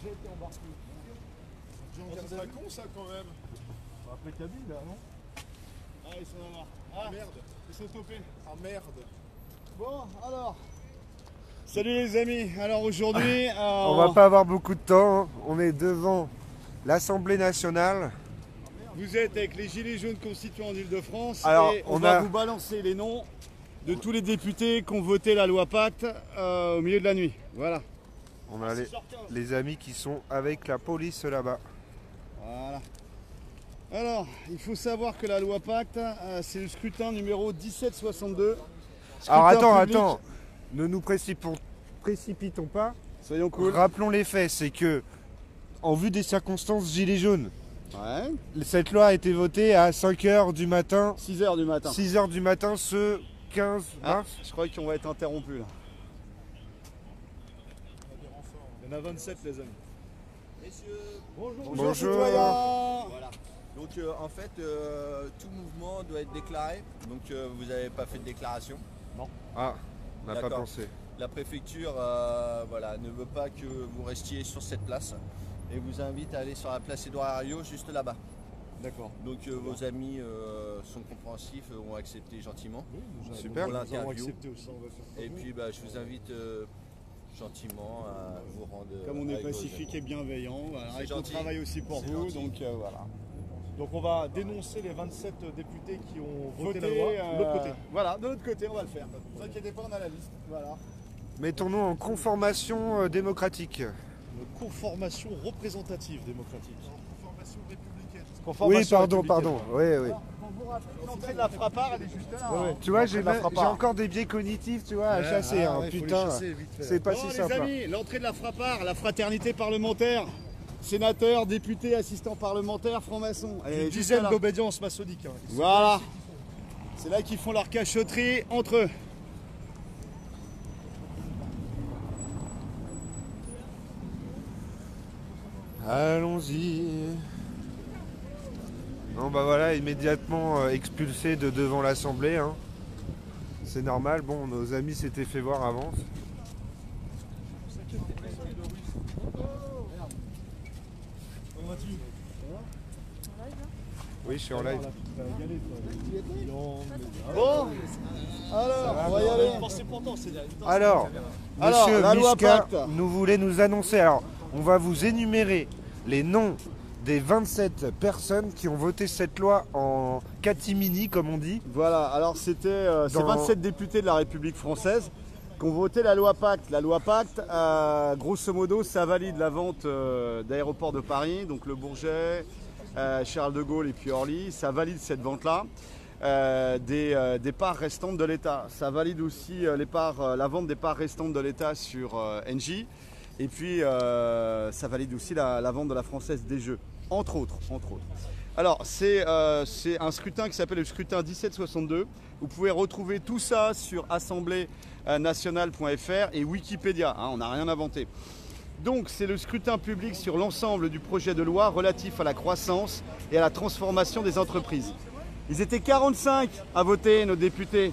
déjà été embarqué. C'est pas con ça quand même. Après Kabyle là, non? Ah ils sont là-bas. Ah merde. Ils sont topés. Ah merde. Bon, alors. Salut les amis. Alors aujourd'hui... On va pas avoir beaucoup de temps. Hein. On est devant l'Assemblée nationale. Vous êtes avec les Gilets jaunes constituants d'Île-de-France. Alors, et on va vous balancer les noms de tous les députés qui ont voté la loi Pacte au milieu de la nuit. Voilà. On a les amis qui sont avec la police là-bas. Voilà. Alors, il faut savoir que la loi Pacte, c'est le scrutin numéro 1762. Alors attends, ne nous précipitons pas. Soyons cool. Rappelons les faits, c'est que, en vue des circonstances Gilets jaunes, Ouais. cette loi a été votée à 5h du matin. 6h du matin. 6h du matin ce 15 mars. Je crois qu'on va être interrompu là. Il y en a 27 les amis. Messieurs, Bonjour. citoyens. voilà. Donc en fait, tout mouvement doit être déclaré. Donc vous n'avez pas fait de déclaration. Ah, on n'a pas D'accord. pensé. La préfecture voilà, ne veut pas que vous restiez sur cette place et vous invite à aller sur la place Édouard Herriot juste là-bas. D'accord. Donc vos amis sont compréhensifs, ont accepté gentiment. Super. Pour Nous avons l'interview. accepté aussi. Et puis je vous invite gentiment à vous rendre. Comme on est avec vos pacifique amis. et bienveillant, voilà, C'est et qu'on gentil. travaille aussi pour C'est vous. gentil. Donc voilà. Donc on va dénoncer les 27 députés qui ont voté Votez, la loi de l'autre côté. Voilà, de l'autre côté, on va le faire. Ne vous inquiétez pas, on a la liste. Voilà. Mettons-nous en conformation démocratique. Une conformation représentative démocratique. Conformation républicaine. Oui, pardon. Oui. Quand vous rappelez l'entrée de la frappard, elle est juste là. Ouais, ouais. hein. Tu vois, j'ai la frappe pas. encore des biais cognitifs, tu vois, à chasser. Hein. Putain, c'est pas Bon, si les simple. amis, l'entrée de la frappard, la fraternité parlementaire, sénateurs, députés, assistants parlementaires, francs-maçons. Elle est Une juste dizaine là. d'obédiences maçonniques. Hein. Voilà. C'est là qu'ils font leur cachotterie entre eux. Allons-y. Non, bah voilà, immédiatement expulsé de devant l'Assemblée. Hein. C'est normal, bon, nos amis s'étaient fait voir avant. Oui, je suis en live. Bon, alors, on va y aller. Alors, Alors, monsieur la loi Mischka Pacte. nous voulait nous annoncer. Alors, on va vous énumérer les noms des 27 personnes qui ont voté cette loi en catimini, comme on dit. Voilà, alors c'était ces Dans- 27 députés de la République française qui ont voté la loi Pacte. La loi Pacte, grosso modo, ça valide la vente d'aéroports de Paris, donc le Bourget, Charles de Gaulle et puis Orly. Ça valide cette vente-là. Des parts restantes de l'État. Ça valide aussi la vente des parts restantes de l'État sur Engie. Et puis ça valide aussi la vente de la Française des Jeux, entre autres. Alors c'est un scrutin qui s'appelle le scrutin 1762. Vous pouvez retrouver tout ça sur assembléenationale.fr et Wikipédia, hein, on n'a rien inventé. Donc c'est le scrutin public sur l'ensemble du projet de loi relatif à la croissance et à la transformation des entreprises. Ils étaient 45 à voter, nos députés.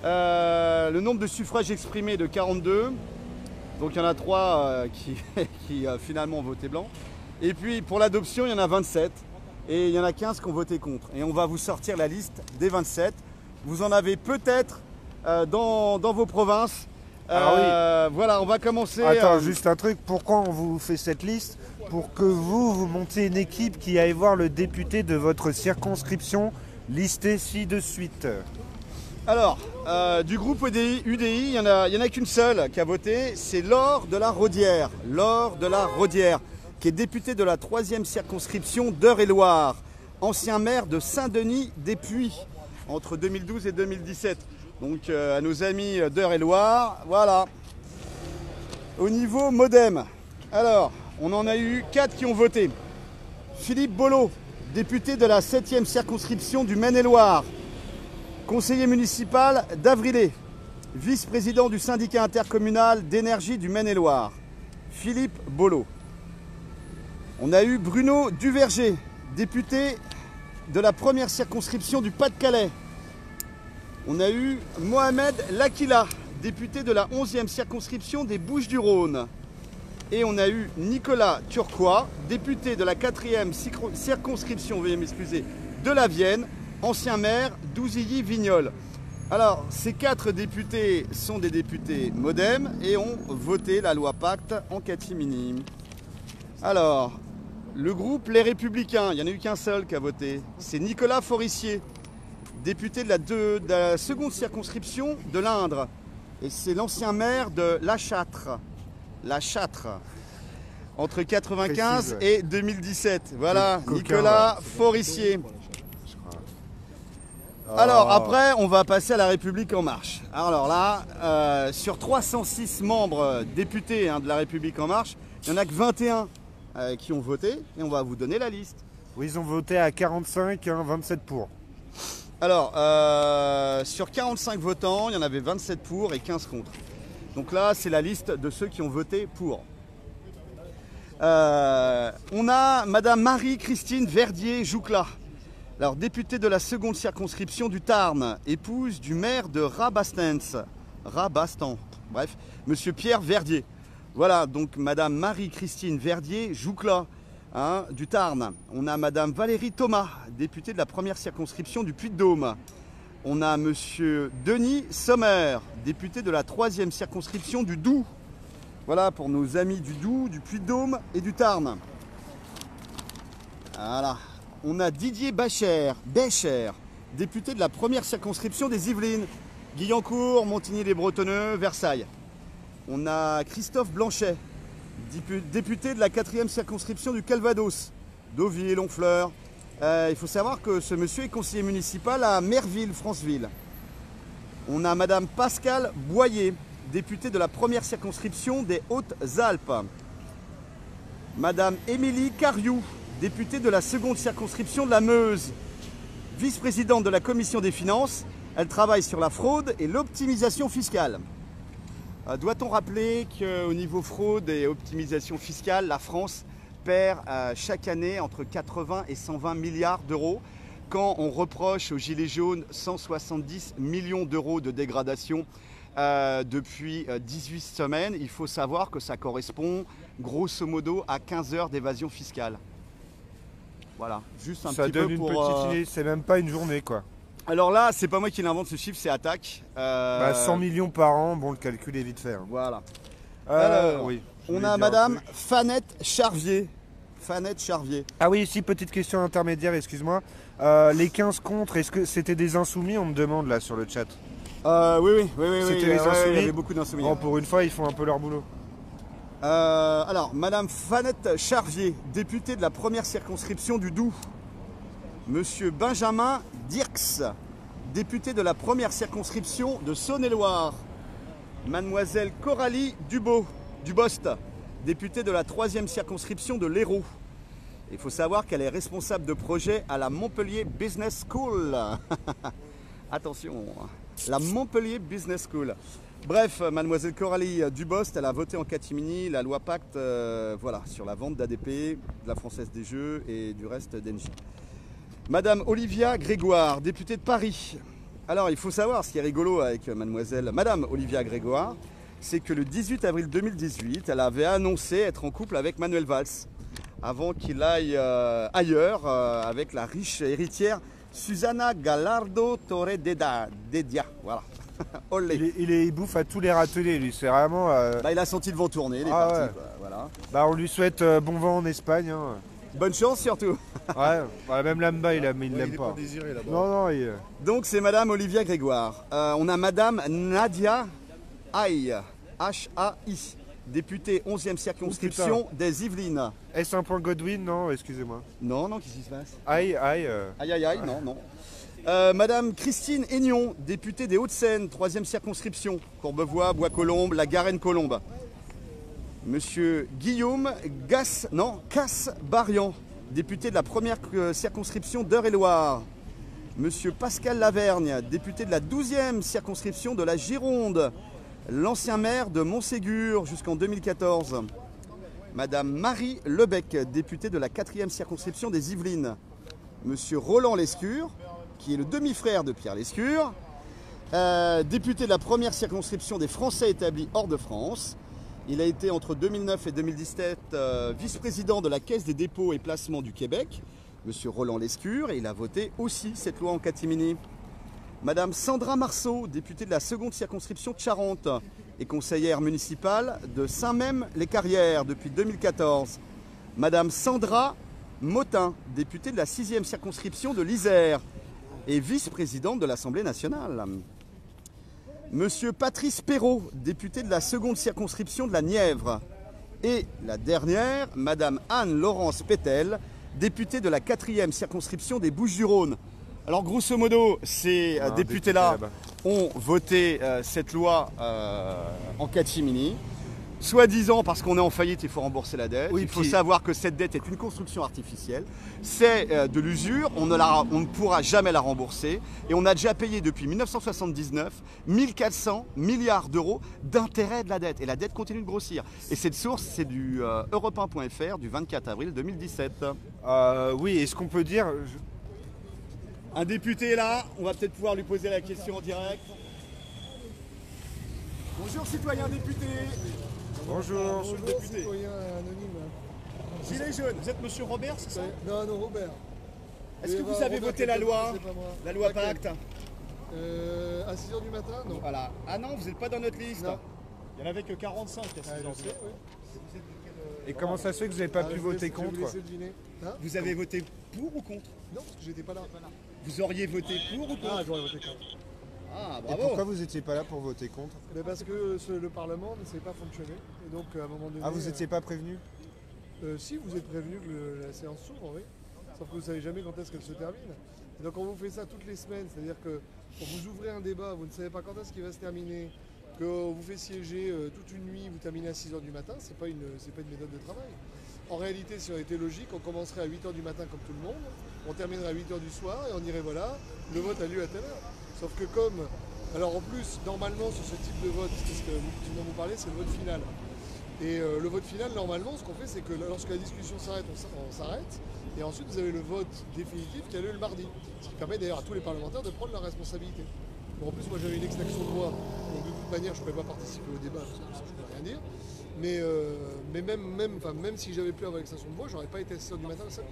Le nombre de suffrages exprimés est de 42. Donc il y en a 3 qui finalement ont voté blanc. Et puis pour l'adoption, il y en a 27. Et il y en a 15 qui ont voté contre. Et on va vous sortir la liste des 27. Vous en avez peut-être dans vos provinces. Voilà, on va commencer. Attends, juste un truc. Pourquoi on vous fait cette liste? Pour que vous montiez une équipe qui aille voir le député de votre circonscription listé ci de suite. Alors, du groupe UDI, il y en a qu'une seule qui a voté, c'est Laure de la Rodière. Laure de la Rodière, qui est députée de la 3e circonscription d'Eure-et-Loire, ancien maire de Saint-Denis-des-Puys, entre 2012 et 2017. Donc à nos amis d'Eure-et-Loire, voilà. Au niveau MoDem, alors, on en a eu 4 qui ont voté. Philippe Bollot, député de la 7e circonscription du Maine-et-Loire, conseiller municipal d'Avrilé, vice-président du syndicat intercommunal d'énergie du Maine-et-Loire, Philippe Bollot. On a eu Bruno Duverger, député de la 1re circonscription du Pas-de-Calais. On a eu Mohamed Lakila, député de la 11e circonscription des Bouches-du-Rhône. Et on a eu Nicolas Turquois, député de la 4e circonscription, veuillez m'excuser, de la Vienne, ancien maire d'Ouzilly-Vignoles. Alors, ces 4 députés sont des députés MoDem et ont voté la loi Pacte en catimini. Alors, le groupe Les Républicains, il n'y en a eu qu'un seul qui a voté, c'est Nicolas Forissier, député de la 2e circonscription de l'Indre. Et c'est l'ancien maire de La Châtre. La Châtre. Entre 95 et 2017. Voilà, Nicolas Forissier. Alors après, on va passer à La République En Marche. Alors là, sur 306 membres députés de La République En Marche, il n'y en a que 21 qui ont voté et on va vous donner la liste. Oui, ils ont voté à 45, 27 pour. Alors, sur 45 votants, il y en avait 27 pour et 15 contre. Donc là, c'est la liste de ceux qui ont voté pour. On a Madame Marie-Christine Verdier-Joucla. Alors, députée de la 2e circonscription du Tarn, épouse du maire de Rabastens, bref, Monsieur Pierre Verdier. Voilà, donc Madame Marie-Christine Verdier-Joucla, du Tarn. On a Madame Valérie Thomas, députée de la 1re circonscription du Puy-de-Dôme. On a Monsieur Denis Sommer, député de la 3e circonscription du Doubs. Voilà, pour nos amis du Doubs, du Puy-de-Dôme et du Tarn. Voilà. On a Didier Bécher, député de la 1re circonscription des Yvelines, Guyancourt, Montigny-les-Bretonneux, Versailles. On a Christophe Blanchet, député de la 4e circonscription du Calvados, Deauville, Honfleur. Il faut savoir que ce monsieur est conseiller municipal à Merville, Franceville. On a Madame Pascale Boyer, députée de la 1re circonscription des Hautes-Alpes. Madame Émilie Cariou, députée de la 2e circonscription de la Meuse, vice-présidente de la commission des finances. Elle travaille sur la fraude et l'optimisation fiscale. Doit-on rappeler qu'au niveau fraude et optimisation fiscale, la France perd chaque année entre 80 et 120 milliards d'euros, quand on reproche aux Gilets jaunes 170 millions d'euros de dégradation depuis 18 semaines. Il faut savoir que ça correspond grosso modo à 15 heures d'évasion fiscale. Voilà, juste un ça petit donne peu une pour... petite idée, c'est même pas une journée quoi. Alors là, c'est pas moi qui l'invente ce chiffre, c'est Attaque. 100 millions par an, bon le calcul est vite fait. Voilà. Alors, oui, on a Madame Fanette Charvier. Ah oui, ici, petite question intermédiaire, excuse-moi. Les 15 contre, est-ce que c'était des insoumis? On me demande là sur le chat. Oui. C'était les insoumis. Il y avait beaucoup d'insoumis. Oh, pour une fois, ils font un peu leur boulot. Alors, Madame Fanette Charvier, députée de la 1re circonscription du Doubs. Monsieur Benjamin Dirks, député de la 1re circonscription de Saône-et-Loire. Mademoiselle Coralie Dubost, députée de la 3e circonscription de l'Hérault. Il faut savoir qu'elle est responsable de projet à la Montpellier Business School. Attention, la Montpellier Business School. Bref, Mademoiselle Coralie Dubost, elle a voté en catimini la loi Pacte voilà, sur la vente d'ADP, de la Française des Jeux et du reste d'Engie. Madame Olivia Grégoire, députée de Paris. Alors, il faut savoir, ce qui est rigolo avec Madame Olivia Grégoire, c'est que le 18 avril 2018, elle avait annoncé être en couple avec Manuel Valls, avant qu'il aille ailleurs avec la riche héritière Susana Gallardo Torre Dedia. Voilà. il bouffe à tous les râteliers, lui, c'est vraiment... il a senti le vent tourner, il est parti. Ouais. Quoi, voilà. On lui souhaite bon vent en Espagne. Hein. Bonne chance surtout. Même là-bas, il l'aime pas. Désiré là-bas. Non, Donc c'est Madame Olivia Grégoire. On a Madame Nadia Haï, H-A-I, députée 11e circonscription des Yvelines. Est-ce un point Godwin? Non, excusez-moi. Non, qu'est-ce qui se passe? Aïe. Aïe, non. Madame Christine Aignon, députée des Hauts-de-Seine, 3e circonscription, Courbevoie, Bois-Colombes, La Garenne-Colombe. Monsieur Guillaume Casse-Barian, député de la 1re circonscription d'Eure-et-Loire. Monsieur Pascal Lavergne, député de la 12e circonscription de la Gironde, l'ancien maire de Montségur jusqu'en 2014. Madame Marie Lebec, députée de la 4e circonscription des Yvelines. Monsieur Roland Lescure, qui est le demi-frère de Pierre Lescure, député de la 1re circonscription des Français établis hors de France. Il a été entre 2009 et 2017 vice-président de la Caisse des dépôts et placements du Québec, Monsieur Roland Lescure, et il a voté aussi cette loi en catimini. Madame Sandra Marceau, députée de la seconde circonscription de Charente et conseillère municipale de Saint-Même-les-Carrières depuis 2014. Madame Sandra Motin, députée de la 6e circonscription de l'Isère et vice-présidente de l'Assemblée nationale. Monsieur Patrice Perrault, député de la seconde circonscription de la Nièvre. Et la dernière, Madame Anne-Laurence Pétel, députée de la 4e circonscription des Bouches-du-Rhône. Alors grosso modo, ces députés-là ont voté cette loi en catimini, soi-disant parce qu'on est en faillite, il faut rembourser la dette. Oui, il faut savoir que cette dette est une construction artificielle, c'est de l'usure, on ne pourra jamais la rembourser. Et on a déjà payé depuis 1979 1400 milliards d'euros d'intérêt de la dette. Et la dette continue de grossir. Et cette source, c'est du europe1.fr du 24 avril 2017. Oui, est-ce qu'on peut dire... Un député est là, on va peut-être pouvoir lui poser la question en direct. Bonjour citoyen député. Bonjour. Monsieur le député. Citoyen anonyme. Gilet jaune, vous êtes monsieur Robert, c'est ça? Non, non, Robert. Est-ce que vous avez voté la loi? La loi Pacte à 6h du matin? Non. Voilà. Ah non, vous n'êtes pas dans notre liste. Non. Il n'y en avait que 45 à 6h. Et comment ça se fait que vous n'avez pas pu voter contre? Vous avez voté pour ou contre? Non, parce que j'étais pas là. Vous auriez voté pour ou contre? Ah, j'aurais voté contre. Ah, Et bravo. pourquoi vous n'étiez pas là pour voter contre? Parce que le Parlement ne savait pas fonctionner. Et donc, à un moment donné... Ah, vous n'étiez pas prévenu? Si, vous êtes prévenu que la séance s'ouvre, oui. Sauf que vous ne savez jamais quand est-ce qu'elle se termine. Et donc, on vous fait ça toutes les semaines. C'est-à-dire que quand vous ouvrez un débat, vous ne savez pas quand est-ce qu'il va se terminer, qu'on vous fait siéger toute une nuit, vous terminez à 6h du matin, c'est pas une méthode de travail. En réalité, si on était logique, on commencerait à 8h du matin comme tout le monde, on terminerait à 8h du soir et on dirait voilà, le vote a lieu à telle heure. Sauf que comme, alors en plus, normalement sur ce type de vote, c'est ce dont vous parlez, c'est le vote final. Et le vote final, normalement, ce qu'on fait, c'est que lorsque la discussion s'arrête, on s'arrête. Et ensuite, vous avez le vote définitif qui a lieu le mardi. Ce qui permet d'ailleurs à tous les parlementaires de prendre leurs responsabilités. Bon, en plus, moi j'avais une extraction de loi, donc de toute manière, je ne pouvais pas participer au débat, parce que je ne peux rien dire. Mais même si j'avais pu avoir l'extraction de voix, j'aurais pas été à 6h du matin le samedi.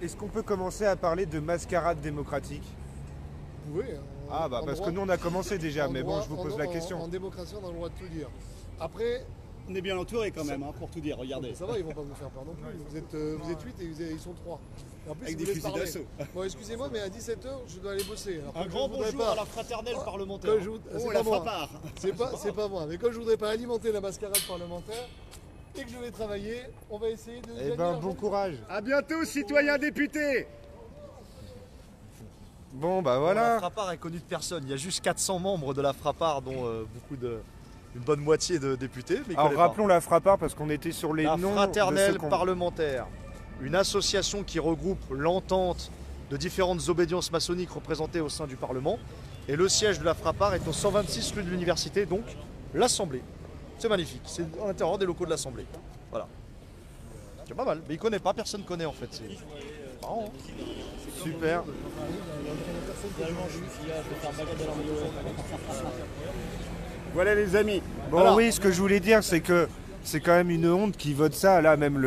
Est-ce qu'on peut commencer à parler de mascarade démocratique? Vous pouvez. Ah bah parce que nous on a commencé déjà, mais bon, je vous pose la question. En démocratie, on a le droit de tout dire. Après... On est bien entouré quand même, hein, pour tout dire, regardez. Ça va, ils vont pas vous faire peur non plus. Vous êtes 8 et ils sont 3. Et en plus, avec ils des fusils d'assaut. Bon, excusez-moi, mais à 17h, je dois aller bosser. Alors, un grand bonjour à la fraternelle parlementaire. La frappard. C'est pas moi. Mais comme je voudrais pas alimenter la mascarade parlementaire et que je vais travailler, on va essayer de... Eh ben, bon courage. À bientôt, citoyens députés. Bon, bah voilà. La frappard est connue de personne. Il y a juste 400 membres de la frappard, dont une bonne moitié de députés. Mais alors rappelons la frappard parce qu'on était sur les noms. La fraternelle parlementaire, une association qui regroupe l'entente de différentes obédiences maçonniques représentées au sein du Parlement. Et le siège de la frappard est au 126 rue de l'Université, donc l'Assemblée. C'est magnifique, c'est à l'intérieur des locaux de l'Assemblée. Voilà. C'est pas mal, mais il connaît pas, personne ne connaît en fait. C'est marrant, hein. Super. Voilà les amis. Bon alors, oui, ce que je voulais dire, c'est que c'est quand même une honte qui vote ça, là, même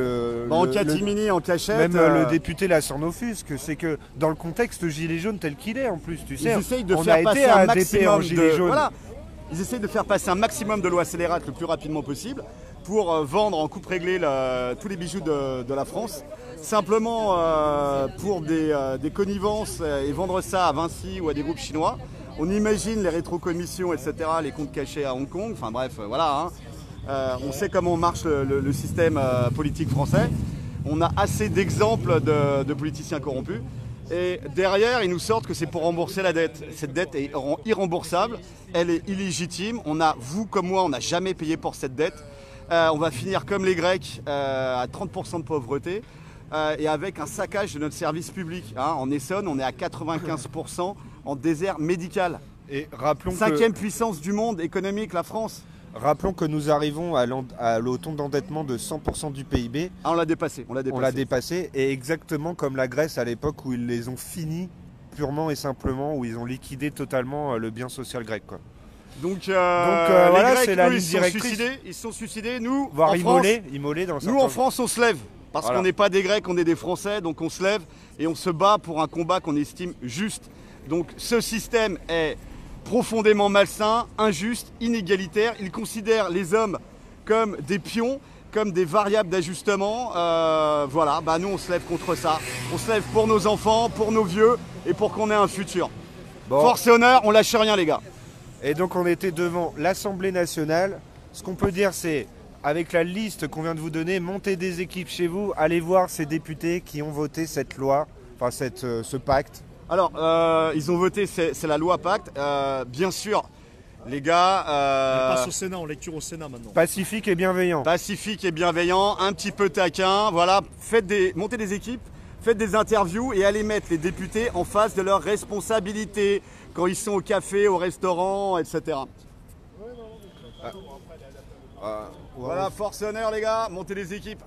en catimini, en cachette. Même le député là s'en offusque. C'est que dans le contexte gilet jaune tel qu'il est, en plus, tu sais, on a été à ADP en gilet jaune. Voilà. Ils essayent de faire passer un maximum de lois scélérates le plus rapidement possible pour vendre en coupe réglée tous les bijoux de la France. Simplement pour des connivences et vendre ça à Vinci ou à des groupes chinois. On imagine les rétrocommissions, etc., les comptes cachés à Hong Kong. Enfin bref, voilà. On sait comment marche le système politique français. On a assez d'exemples de politiciens corrompus. Et derrière, ils nous sortent que c'est pour rembourser la dette. Cette dette est irremboursable, elle est illégitime. Vous comme moi, on n'a jamais payé pour cette dette. On va finir comme les Grecs, à 30% de pauvreté. Et avec un saccage de notre service public. En Essonne, on est à 95% en désert médical. Et rappelons 5e puissance du monde économique, la France. Rappelons que nous arrivons au taux d'endettement de 100% du PIB. Ah, on l'a dépassé. On l'a dépassé, et exactement comme la Grèce à l'époque où ils les ont finis purement et simplement, où ils ont liquidé totalement le bien social grec, quoi. Donc, voilà, les Grecs, c'est la eux, ligne ils se directrice. sont suicidés. Nous, Voire en France, immoler dans nous, certains en France, on se lève. Parce Voilà. qu'on n'est pas des Grecs, on est des Français. Donc on se lève et on se bat pour un combat qu'on estime juste. Donc ce système est profondément malsain, injuste, inégalitaire. Il considère les hommes comme des pions, comme des variables d'ajustement. Voilà, bah nous on se lève contre ça. On se lève pour nos enfants, pour nos vieux et pour qu'on ait un futur. Bon. Force et honneur, on lâche rien les gars. Et donc on était devant l'Assemblée nationale. Ce qu'on peut dire, c'est, avec la liste qu'on vient de vous donner, montez des équipes chez vous, allez voir ces députés qui ont voté cette loi, enfin ce pacte. Alors, ils ont voté, c'est la loi Pacte. Bien sûr, les gars... On passe au Sénat, en lecture au Sénat maintenant. Pacifique et bienveillant. Pacifique et bienveillant, un petit peu taquin, voilà, montez des équipes, faites des interviews et allez mettre les députés en face de leurs responsabilités quand ils sont au café, au restaurant, etc. Voilà, force et honneur les gars, montez des équipes.